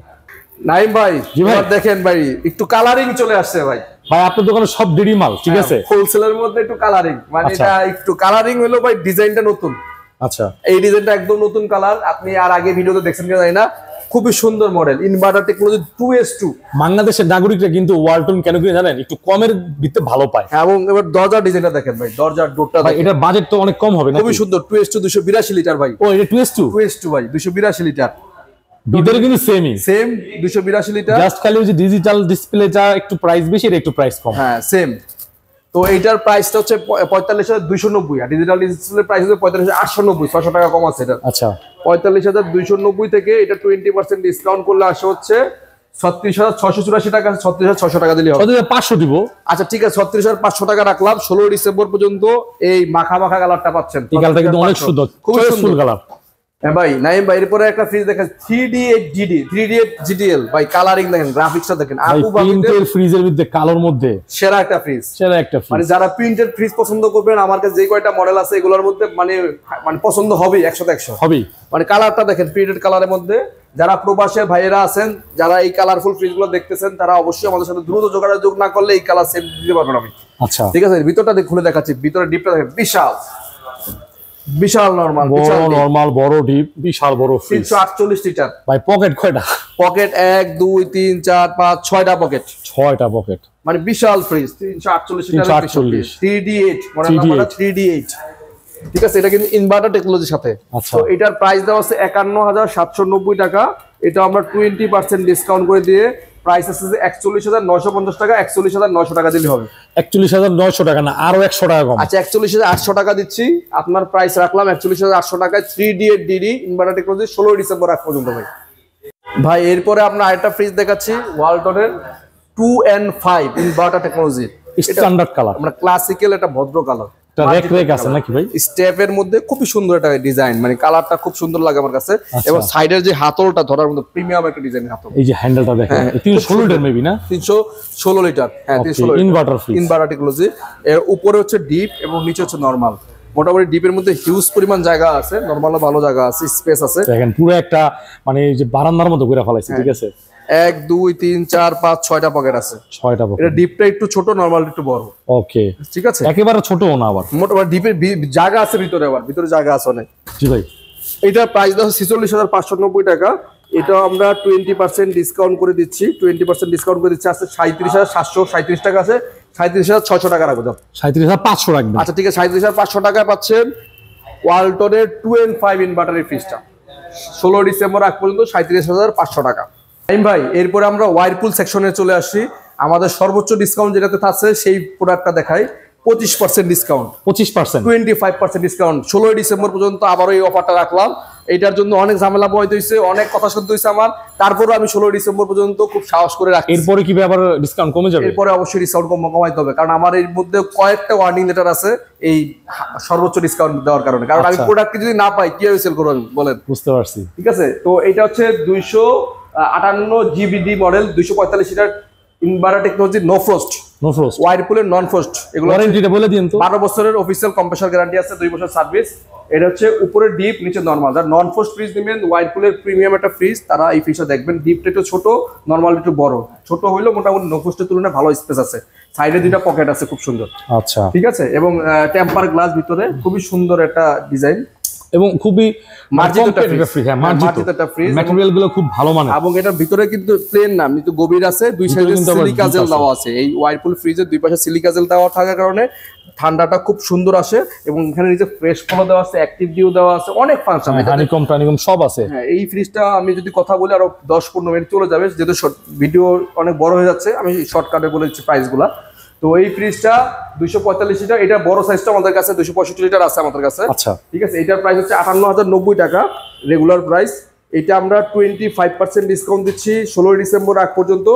নাইম ভাই এবার দেখেন ভাই একটু কালারিং চলে আসছে ভাই। ভাই আপনার দোকানে সব ডিডি মাল, ঠিক আছে, হোলসেলের মধ্যে একটু কালারিং, মানে এটা একটু কালারিং হলো ভাই, ডিজাইনটা নতুন। আচ্ছা, এই ডিজাইনটা একদম নতুন কালার, আপনি আর আগে ভিডিওতে দেখছেন কিনা জানি না, খুবই সুন্দর মডেল, ইনভার্টার টেকনোলজি 2S2। বাংলাদেশের নাগরিকরা কিন্তু ওয়ালটন কেন কিনে জানেন? একটু কমের ভিতরে ভালো পায়। এবং এবার দরজার ডিজাইনটা দেখেন ভাই, দরজার ডোরটা ভাই এটার বাজেট তো অনেক কম হবে না? খুবই সুন্দর, 2S2 282 লিটার ভাই। ও এটা 2S2 ভাই 282 লিটার, ভিতরে কিন্তু সেম 282 লিটার, জাস্ট খালি ওই যে ডিজিটাল ডিসপ্লেটা একটু প্রাইস বেশি, এটা একটু প্রাইস কম। হ্যাঁ সেম। তো এইটার প্রাইসটা হচ্ছে 45,290, আর ডিজিটাল ডিসপ্লে প্রাইস হচ্ছে 45,890, 600 টাকা কম আছে এটা। আচ্ছা, 45,290 থেকে এটা 20% ডিসকাউন্ট করলে আসে হচ্ছে 36,684 টাকা, 36,600 টাকা দিলে হবে। 500 দিব। আচ্ছা ঠিক আছে, 36,500 টাকা রাখলাম। 16 ডিসেম্বর পর্যন্ত এই মাখা মাখা কালারটা পাচ্ছেন। এই কালারটা কিন্তু অনেক সুন্দর, খুব সুন্দর কালার। হ্যাঁ ভাই নাইম ভাই, এরপরে একটা ফ্রিজ দেখেন 3D8 GDL ভাই, কালারিং দেখেন, গ্রাফিক্সটা দেখেন, প্রিন্টেড ফ্রিজের মধ্যে কালোর মধ্যে সেরা একটা ফ্রিজ, সেরা একটা ফ্রিজ। মানে যারা প্রিন্টেড ফ্রিজ পছন্দ করবেন, আমার কাছে যে কয়টা মডেল আছে এগুলোর মধ্যে মানে পছন্দ হবে 100 হবে। মানে কালারটা দেখেন, প্রিন্টেড কালারের মধ্যে। যারা প্রবাসের ভাইয়েরা আছেন, যারা এই কালারফুল ফ্রিজগুলো দেখতেছেন, তারা অবশ্যই আমাদের সাথে দ্রুত যোগাযোগ না করলে এই কালার সেট দিতে পারবেন আমি। আচ্ছা ঠিক আছে, ভিতরটা খুলে দেখাচ্ছি। ভিতরে ডিপটা দেখেন, বিশাল নরমাল বড় ডিপ, বিশাল বড় ফ্রিজ, 348 লিটার ভাই। পকেট কয়টা? পকেট 1 2 3 4 5 6টা পকেট, 6টা পকেট, মানে বিশাল ফ্রিজ, 348 লিটার, 3D8 মডেল নাম্বারটা 3D8। ঠিক আছে, এটা কিন্তু ইনভার্টার টেকনোলজির সাথে। তো এটার প্রাইস দেওয়া আছে 51,790 টাকা। এটা আমরা 20% ডিসকাউন্ট করে দিয়ে প্রাইস আছে 41,950 টাকা, 41,900 টাকা দিলে হবে। 41,900 টাকা না, আরো 100 টাকা কম। আচ্ছা 41,800 টাকা দিচ্ছি, আপনার প্রাইস রাখলাম 41,800 টাকায়। 3D8 DD inverter technology 16 December আগ পর্যন্ত ভাই। ভাই এরপরে আপনার আরেকটা ফ্রিজ দেখাচ্ছি, ওয়ালটনের 2N5 inverter technology, standard colour, আমরা ক্লাসিক্যাল একটা ভদ্র কালার, আছে নাকি ভাই? স্টেপের মধ্যে খুবই সুন্দর একটা ডিজাইন, মানে কালারটা খুব সুন্দর লাগে আমার কাছে। এবং সাইডের যে হাতলটা ধরার মতো প্রিমিয়াম একটা ডিজাইন হাতল, এই যে হ্যান্ডেলটা দেখেন, 316 লিটার মেবি না? 316 লিটার, হ্যাঁ 316 ইনভার্টার ফ্রিজ, ইনভার্টার টেকনোলজি। এর উপরে হচ্ছে ডিপ এবং নিচে হচ্ছে নরমাল। মোটামুটি ডিপের মধ্যে হিউজ পরিমাণ জায়গা আছে, নরমালও ভালো জায়গা আছে, স্পেস আছে। দেখেন পুরো একটা মানে যে বারান্দার মতো করে ফেলাইছে। ঠিক আছে, 1 2 3 4 5 6টা পকেট আছে, 6টা পকেট। এটা ডিপটা একটু ছোট, নরমাল একটু বড়। ওকে, ঠিক আছে, একেবারে ছোটও না আবার, মোটামুটি ডিপের জায়গা আছে ভিতরে, আবার ভিতরে জায়গা আছে অনেক। জি ভাই। এটার প্রাইস দেওয়া 46,590 টাকা। এটা আমরা 20% ডিসকাউন্ট করে দিচ্ছি, 20% ডিসকাউন্ট করে দিচ্ছি। আছে 37,737 টাকা আছে, 37,600 টাকা রাখবো। 37,500 রাখবেন। আচ্ছা ঠিক আছে, 37,500 টাকায় পাচ্ছেন ওয়ালটনের 2N5 ইনভার্টারের ফ্রিজটা 16 ডিসেম্বর আগ পর্যন্ত 37,500 টাকা। ভাই এরপরে আমরা ওয়ারপুল সেকশনে চলে আসছি। আমাদের সর্বোচ্চ ডিসকাউন্ট যেটাতে থাকছে সেই প্রোডাক্টটা দেখাই, 25% ডিসকাউন্ট, 25%, 25% ডিসকাউন্ট 16 ডিসেম্বর পর্যন্ত আবারও এই অফারটা রাখলাম। এটার জন্য অনেক ঝামেলা বইতে হয়েছে, অনেক কথা শুনতে হয়েছে আমার, তারপরে আমি 16 ডিসেম্বর পর্যন্ত খুব সাহস করে রাখি। এরপরে কি আবার ডিসকাউন্ট কমে যাবে? এরপরে অবশ্যই ডিসকাউন্ট কমাইতে হবে, কারণ আমার এর মধ্যে কয়েকটা ওয়ার্নিং লেটার আছে এই সর্বোচ্চ ডিসকাউন্ট দেওয়ার কারণে। কারণ আমি প্রোডাক্ট যদি না পাই কিভাবে সেল করব বলেন? বুঝতে পারছি। ঠিক আছে, তো এটা হচ্ছে 258 GBD model, 245 litre inverter technology, no frost, ওয়ারপুলের নন ফ্রস্ট। এগুলো ওয়ারেন্টিটা বলে দিন তো। 12 বছরের অফিসিয়াল কম্প্রেসার গ্যারান্টি আছে, 2 বছর সার্ভিস। এটা হচ্ছে উপরে ডিপ, নিচে নরমাল। যারা নন ফ্রস্ট ফ্রিজ নেবেন, ওয়ারপুলের প্রিমিয়াম একটা ফ্রিজ, তারা এই ফ্রিজটা দেখবেন। ডিপটা একটু ছোট, নরমাল একটু বড়। ছোট হইলেও মোটামুটি নো ফ্রস্টের তুলনায় ভালো স্পেস আছে। সাইডে 2টা পকেট আছে, খুব সুন্দর। আচ্ছা ঠিক আছে, এবং টেম্পার গ্লাস ভিতরে, খুবই সুন্দর একটা ডিজাইন এবং খুবই মার্জিত একটা ফ্রিজ, ম্যাটেরিয়াল গুলো খুব ভালো মানের। এবং এটার ভিতরে কিন্তু প্লেন না, কিন্তু গভীর আছে, দুই সাইডে সিলিকা জেল দেওয়া আছে। এই ওয়ারপুল ফ্রিজের দুই পাশে সিলিকা জেল দেওয়া থাকার কারণে ঠান্ডাটা খুব সুন্দর আসে এবং এখানে নিচে ফ্রেশ ফলো দেওয়া আছে, অ্যাক্টিভ ডিউ দেওয়া আছে, অনেক ফাংশন, হানিকম টানিকম সব আছে। হ্যাঁ, এই ফ্রিজটা আমি যদি কথা বলি আরো 10-15 মিনিট চলে যাবে, যেহেতু ভিডিও অনেক বড় হয়ে যাচ্ছে, আমি শর্টকাটে বলে দিচ্ছি প্রাইসগুলা। তো এই ফ্রিজটা 245 লিটার, এটা বড় সাইজটা আমাদের কাছে 265 লিটার আছে আমাদের কাছে। আচ্ছা, ঠিক আছে, এটার প্রাইস হচ্ছে 58,090 টাকা রেগুলার প্রাইস। এটা আমরা 25% ডিসকাউন্ট দিচ্ছি 16 ডিসেম্বর আগ পর্যন্ত।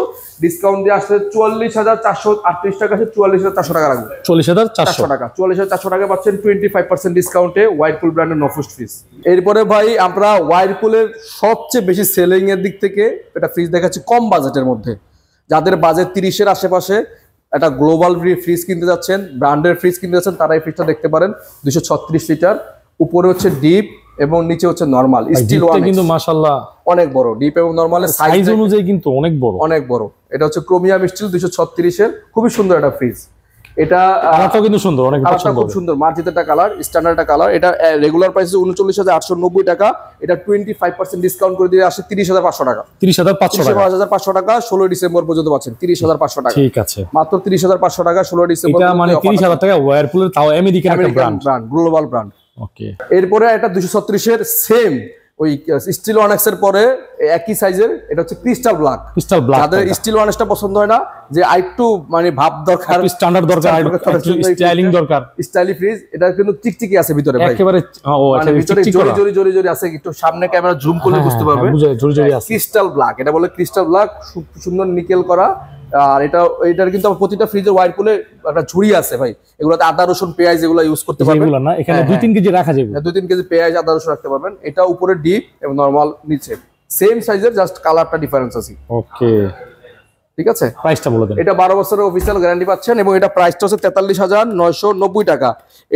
ডিসকাউন্ট দিয়ে আসলে 44,438 টাকা, 44,400 টাকা রাখবো। 44,400 টাকা, 44,400 টাকা পাচ্ছেন 25% ডিসকাউন্টে ওয়াইরপুল ব্র্যান্ডের নফুস্ট ফ্রিজ। এরপরে ভাই আমরা ওয়াইরপুলের সবচেয়ে বেশি সেলিং এর দিক থেকে এটা ফ্রিজ দেখাচ্ছি কম বাজেটের মধ্যে। যাদের বাজেট 30-এর আশেপাশে একটা গ্লোবাল ফ্রিজ কিনতে যাচ্ছেন, ব্র্যান্ডের ফ্রিজ কিনতে যাচ্ছেন, তারা এই ফ্রিজটা দেখতে পারেন। 236 লিটার, উপরে হচ্ছে ডিপ এবং নিচে হচ্ছে নরমাল স্টিল। কিন্তু মাশাআল্লাহ অনেক বড়, ডিপ এবং নরমালের সাইজ অনুযায়ী কিন্তু অনেক বড়, অনেক বড়। এটা হচ্ছে ক্রোমিয়াম স্টিল 236 এর, খুবই সুন্দর একটা ফ্রিজ। এটা কিন্তু সুন্দর, অনেক পছন্দ, খুব সুন্দর মার্জিত একটা কালার, স্ট্যান্ডার্ড একটা কালার। এটা রেগুলার প্রাইস 39,890 টাকা, এটা 25% ডিসকাউন্ট করে দিয়ে আসে 30,500 টাকা। 30,500 টাকা 16 ডিসেম্বর পর্যন্ত পাচ্ছেন 30,500 টাকা। ঠিক আছে, মাত্র 30,500 টাকা 16 ডিসেম্বর। এটা মানে 30,000 টাকা ওয়ারপুলের, তাও আমেরিকান একটা ব্র্যান্ড, গ্লোবাল ব্র্যান্ড। ওকে, এরপরে একটা 236 এর সেম ওই স্টিল ওয়ানেক্স এর পরে একই সাইজের, এটা হচ্ছে ক্রিস্টাল ব্ল্যাক। যাদের স্টিল ওয়ানেক্সটা পছন্দ হয় না, যে আইটু মানে ভাব দরকার, স্ট্যান্ডার্ড দরকার, স্টাইলিং দরকার, স্টাইলি ফ্রিজ, এটা কিন্তু টিকটিকি আছে ভিতরে ভাই, একেবারে ভিতরে জরি জরি আছে। একটু সামনে ক্যামেরা জুম করলে বুঝতে পারবে, ক্রিস্টাল ব্ল্যাক, এটা বলে ক্রিস্টাল ব্ল্যাক, সুন্দর নিকেল করা। আর এটার কিন্তু প্রতিটা ফ্রিজের ওয়াইরপুলে একটা ঝুড়ি আছে ভাই, এগুলোতে আদা রসুন পেঁয়াজ এগুলো ইউজ করতে পারবেন না। এখানে 2-3 কেজি রাখা যাবে, 2-3 কেজি পেঁয়াজ আদা রসুন রাখতে পারবেন। এটা উপরে ডিপ এবং নরমাল নিচে সেম সাইজের, জাস্ট কালারটা ডিফারেন্স আছে। ওকে, ঠিক আছে, প্রাইসটা বলে দেন। এটা 12 বছরের অফিশিয়াল গ্যারান্টি পাচ্ছেন এবং এটা প্রাইসটা হচ্ছে 43,990 টাকা।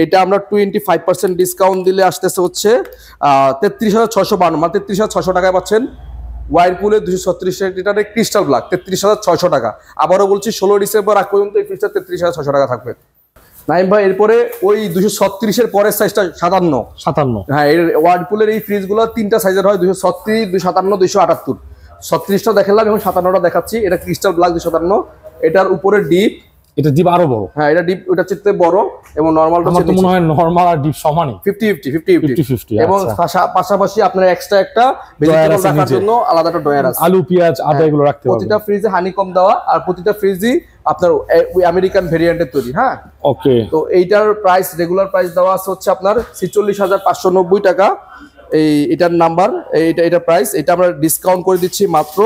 এটা আমরা 25% ডিসকাউন্ট দিলে আসতেছে হচ্ছে 33,652, মানে 33,600 টাকায় পাচ্ছেন ওয়াইরপুলের 236 লিটারের ক্রিস্টাল ব্ল্যাক, 33,600 টাকা। আবারও বলছি 16 ডিসেম্বর আগ পর্যন্ত এই ফ্রিজটা 33,600 টাকা থাকবে। নাইম ভাই, এরপরে ওই 236 এর পরের সাইজটা 57। হ্যাঁ, এর ওয়াইরপুলের এই ফ্রিজগুলো 3টা সাইজের হয়, 236, 257, 278। 36টা দেখালাম এবং 57টা দেখাচ্ছি। এটা ক্রিস্টাল ব্ল্যাক 257, এটার উপরে ডিপ, এটা ডিপ আরো বড়। হ্যাঁ, এটা ডিপ, ওটা চেয়ে বড় এবং নরমালটা আমার তো মনে হয় নরমাল আর ডিপ সমানই, 50-50 এবং পাশাপাশি আপনার এক্সট্রা একটা ভেজিটেবল রাখার জন্য আলাদা একটা ড্রয়ার আছে, আলু পেঁয়াজ আদা এগুলো রাখতে পারবেন। প্রতিটা ফ্রিজে হানিকম দেওয়া, আর প্রতিটা ফ্রিজই আপনার ওই আমেরিকান ভেরিয়েন্টের তৈরি। হ্যাঁ, ওকে। তো এইটার প্রাইস রেগুলার প্রাইস দেওয়া আছে হচ্ছে আপনার 46,590 টাকা। এটার নাম্বার, এটার প্রাইস, এটা আমরা ডিসকাউন্ট করে দিচ্ছি মাত্র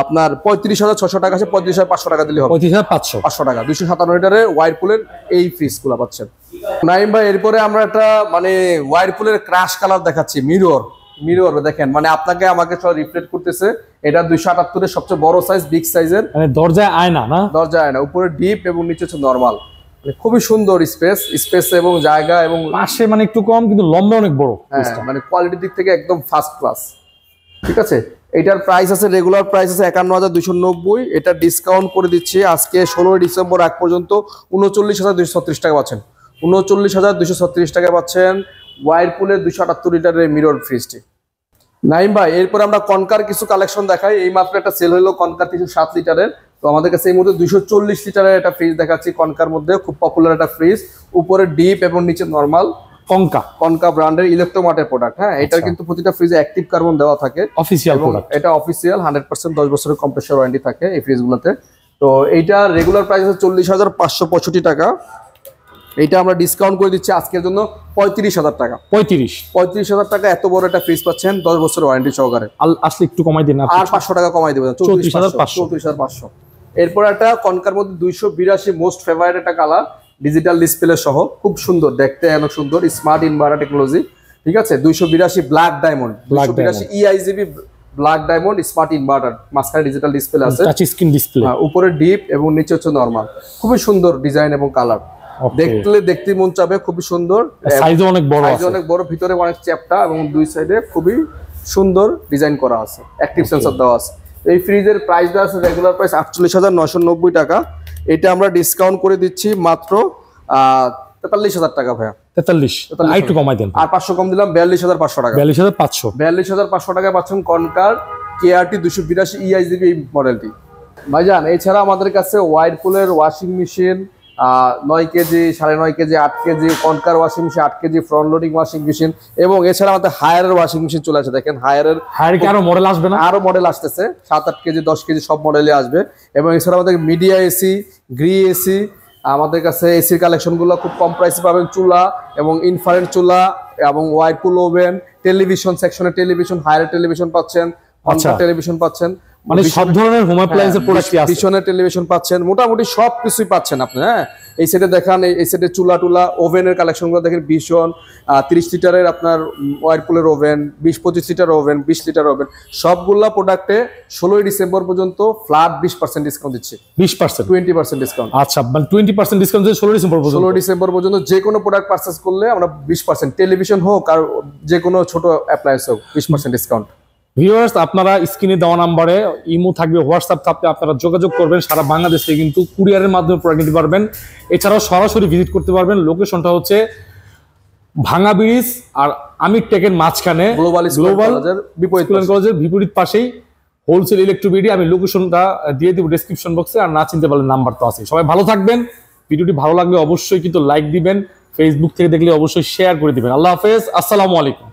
আপনার 35,600 টাকা আছে, 35,500 টাকা দিলে হবে, 35,500 টাকা। 257 লিটারের ওয়াইরপুলের এই ফ্রিজগুলো পাচ্ছেন। নাইম ভাই, এরপরে আমরা একটা মানে ওয়াইরপুলের ক্রাশ কালার দেখাচ্ছি, মিরর দেখেন, মানে আপনাকে আমাকে সব রিফ্লেক্ট করতেছে। এটা 278 এর সবচেয়ে বড় সাইজ, বিগ সাইজের, মানে দরজায় আয়না না, দরজায় আয়না, উপরে ডিপ এবং নিচে হচ্ছে নরমাল। খুবই সুন্দর স্পেস এবং জায়গা, এবং পাশে মানে একটু কম কিন্তু লম্বা অনেক বড়। মানে কোয়ালিটির দিক থেকে একদম ফার্স্ট ক্লাস। ঠিক আছে, এটার প্রাইস আছে, রেগুলার প্রাইস আছে 51,290, এটা ডিসকাউন্ট করে দিচ্ছি আজকে 16 ডিসেম্বর আগ পর্যন্ত 39,236 টাকা পাচ্ছেন। 39,236 টাকা পাচ্ছেন ওয়াইরপুলের 278 লিটারের মিরর ফ্রিজটি। নাইম ভাই, এরপর আমরা কনকার কিছু কালেকশন দেখাই। এই মাত্র একটা সেল হলো কনকার 307 লিটারের। তো আমাদের কাছে এই মুহূর্তে 240 লিটারের একটা ফ্রিজ দেখাচ্ছি, কনকার মধ্যে খুব পপুলার একটা ফ্রিজ, উপরে ডিপ এবং নিচে নরমাল। কনকা ব্র্যান্ডের ইলেকট্রোমার্টের প্রোডাক্ট। হ্যাঁ, এটা কিন্তু প্রতিটা ফ্রিজে অ্যাক্টিভ কার্বন দেওয়া থাকে, অফিসিয়াল প্রোডাক্ট। এটা অফিসিয়াল 100% 10 বছরের কম্প্রেসর ওয়ারেন্টি থাকে এই ফ্রিজগুলোতে। তো এইটা রেগুলার প্রাইস আছে 40,565 টাকা। এইটা আমরা ডিসকাউন্ট করে দিচ্ছি আজকের জন্য 35,000 টাকা। 35,000 টাকা এত বড় একটা ফ্রিজ পাচ্ছেন 10 বছরের ওয়ারেন্টি সহকারে। আসলে একটু কমাই দিন, আর 500 টাকা কমাই দেবেন, 34,500। এরপর একটা কনকার মধ্যে 282 মোস্ট ফেভারিট একটা কালার, ডিজিটাল ডিসপ্লে সহ, খুব সুন্দর দেখতে, অনেক সুন্দর, স্মার্ট ইনভার্টার টেকনোলজি। ঠিক আছে, 282 black diamond, 282 EIGB black diamond smart inverter, মাঝখানে ডিজিটাল ডিসপ্লে আছে, টাচ স্ক্রিন ডিসপ্লে, উপরে ডিপ এবং নিচে হচ্ছে নরমাল। খুবই সুন্দর ডিজাইন এবং কালার, দেখতে মন চাবে, খুবই সুন্দর, সাইজ অনেক বড়, ভিতরে অনেক চ্যাপ্টা এবং দুই সাইডে খুবই সুন্দর ডিজাইন করা আছে, অ্যাক্টিভ সেন্সর দেওয়া আছে। এই ফ্রিজের প্রাইস দেওয়া আছে রেগুলার প্রাইস 48,990 টাকা। এটা আমরা ডিসকাউন্ট করে দিচ্ছি মাত্র 43,000 টাকা ভাইয়া। 43 একটু কমাই দেন, আর 500 কম দিলাম, 42,500 টাকা। 42,500 টাকায় পাচ্ছেন কনকার KRT 282 EIGB মডেলটি। ভাইজান, এছাড়া আমাদের কাছে ওয়াইরপুলের washing machine, 9 kg 9.5 kg 8 kg কনকার washing machine, 8 kg front loading washing machine, এবং এছাড়া আমাদের হায়ারের ওয়াশিং মেশিন চলে আসে। দেখেন হায়ারের কি আরো মডেল আসবে না? আরো মডেল আসতেছে, 7-8 কেজি 10 কেজি সব মডেলে আসবে। এবং এছাড়া আমাদের মিডিয়া এসি, গ্রি এসি, আমাদের কাছে এসির কালেকশনগুলো খুব কম প্রাইসে পাবেন। চুলা এবং ইনফ্রারেড চুলা এবং ওয়াইপুল ওভেন, টেলিভিশন সেকশনে টেলিভিশন, হায়ার টেলিভিশন পাচ্ছেন, টেলিভিশন পাচ্ছেন, মানে সব ধরনের হোম অ্যাপ্লায়েন্সের প্রোডাক্ট আছে। ভিশনের টেলিভিশন পাচ্ছেন, মোটামুটি সব কিছুই পাচ্ছেন আপনি। হ্যাঁ, এই সেটে দেখান, এই সেটে চুলা টুলা ওভেনের কালেকশনগুলো দেখেন। ভিশন 30 লিটারের আপনার ওয়ারপুলের oven, 20-25 litre oven, 20 litre oven, সবগুলা প্রোডাক্টে 16 ডিসেম্বর পর্যন্ত ফ্ল্যাট 20% ডিসকাউন্ট দিচ্ছে। 20% ডিসকাউন্ট। আচ্ছা, মানে 20% ডিসকাউন্ট দিচ্ছে 16 ডিসেম্বর পর্যন্ত। 16 ডিসেম্বর পর্যন্ত যে কোনো প্রোডাক্ট পারচেজ করলে আমরা 20%, টেলিভিশন হোক আর যে কোনো ছোট অ্যাপ্লায়েন্স হোক, 20% ডিসকাউন্ট। ভিউয়ার্স, আপনারা স্ক্রিনে দেওয়া নাম্বারে ইমো থাকবে, হোয়াটসঅ্যাপ থাকবে, আপনারা যোগাযোগ করবেন। সারা বাংলাদেশে কিন্তু কুরিয়ারের মাধ্যমে প্রোডাক্ট নিতে পারবেন। এছাড়াও সরাসরি ভিজিট করতে পারবেন। লোকেশনটা হচ্ছে ভাঙা ব্রিজ আর আমির টেকের মাঝখানে, গ্লোবাল কলেজের বিপরীত পাশেই হোলসেল ইলেকট্রোবিডি। আমি লোকেশনটা দিয়ে দিব ডেসক্রিপশন বক্সে, আর না চিনতে পারলে নাম্বার তো আছে। সবাই ভালো থাকবেন। ভিডিওটি ভালো লাগলে অবশ্যই কিন্তু লাইক দিবেন, ফেসবুক থেকে দেখলে অবশ্যই শেয়ার করে দিবেন। আল্লাহ হাফেজ, আসসালামু আলাইকুম।